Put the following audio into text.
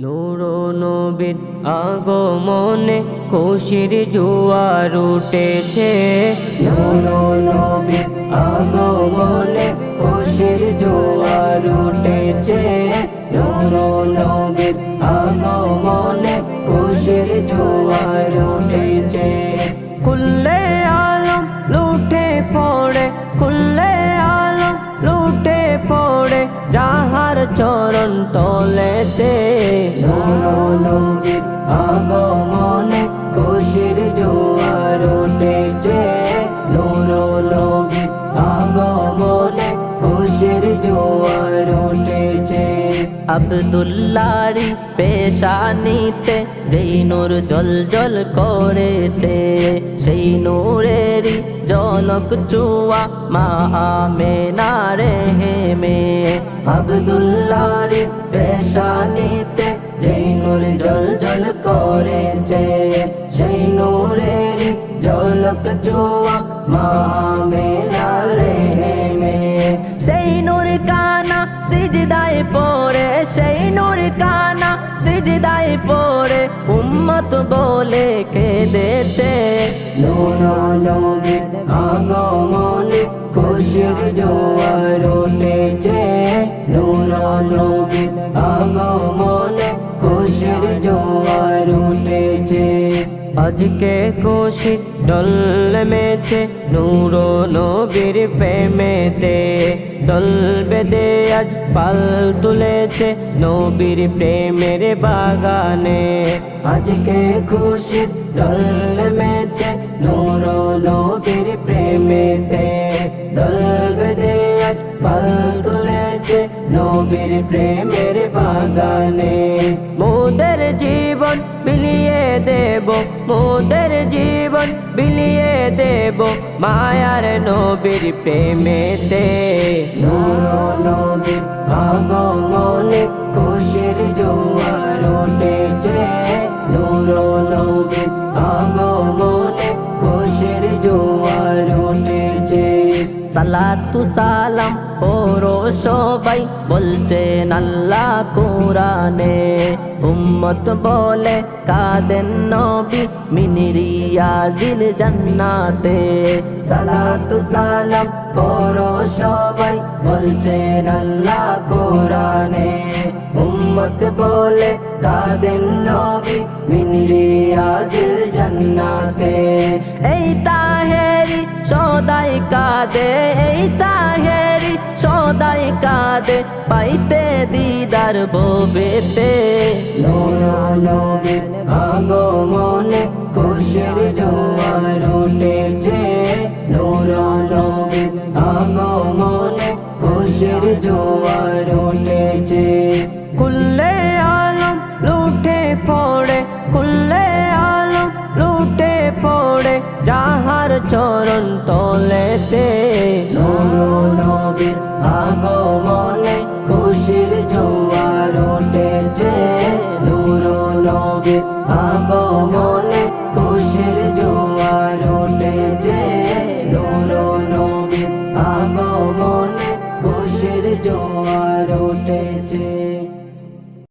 নূর নবীর আগমনে খুশির জোয়ার উঠেছে। নূর নবীর আগমনে খুশির জোয়ার উঠেছে। নূর নবীর আগমনে খুশির জোয়ার উঠেছে। কুল্লে আলম লুটে পড়ে, কুল্লে আলম লুটে পড়ে যাহার চরণ তলেতে। নূর নবীর আগমনে খুশির জোয়ার উঠেছে। নূর নবীর আগমনে খুশির জোয়ার উঠেছে। আব্দুল্লাহরি পেশানিতে যেই নূর জ্বলজ্বল করেছে, সেই নূরেরই ঝলক চুয়া মা আমেনার হেমে। আব্দুল্লাহরি পেশানিতে যেই নূর জ্বলজ্বল করেছে, সেই নূরেরই ঝলক চুয়া মা আমেনার হেমে। সেই নূর কানা সিজদায় পড়ে, সেই নূর কানা সিজদায় পড়ে উম্মত বলে কেঁদেছে। নূর নবীর আগমনে খুশির জোয়ার উঠেছে। নূর নবীর আগমনে খুশির জোয়ার উঠেছে। আজকে খুশি দোল মেছে নূর নবীর প্রেমেতে। দোল বেঁধে আজ পাল তুলেছে নবীর প্রেমের বাগানে। আজকে খুশি দোল মেছে নূর নবীর প্রেমেতে। দোল বেঁধে আজ পাল তুলেছে নবীর প্রেমের বাগানে। মোদের জীবন বিলিয়ে দেব, মোদের জীবন বিলিয়ে দেব মায়ার নবীর প্রেমেতে। নূর নবীর আগমনে খুশির জোয়ার উঠেছে। নূর নবীর আগমনে খুশির জোয়ার উঠেছে। সালাতু সালাম পড়ো সবাই বলছেন আল্লাহ কোরআনে। উম্মত বলে কাঁদেন নবী মিন রিয়াজিল জান্নাতে। সালাতু সালাম পড়ো সবাই বলছেন আল্লাহ কোরআনে। উম্মত বলে কাঁদেন নবী মিন রিয়াজিল জান্নাতে। এই তাহেরি সদাই কাঁদে, এই তাহেরি সদাই কাঁদে পাইতে দিদার ভবেতে। নূর নবীর আগমনে খুশির জোয়ার উঠেছে। নূর নবীর আগমনে খুশির জোয়ার উঠেছে। কুল্লে আলম লুটে পড়ে, কুল্লে আলম লুটে পড়ে যাহার চরণ তলেতে। নূর নবীর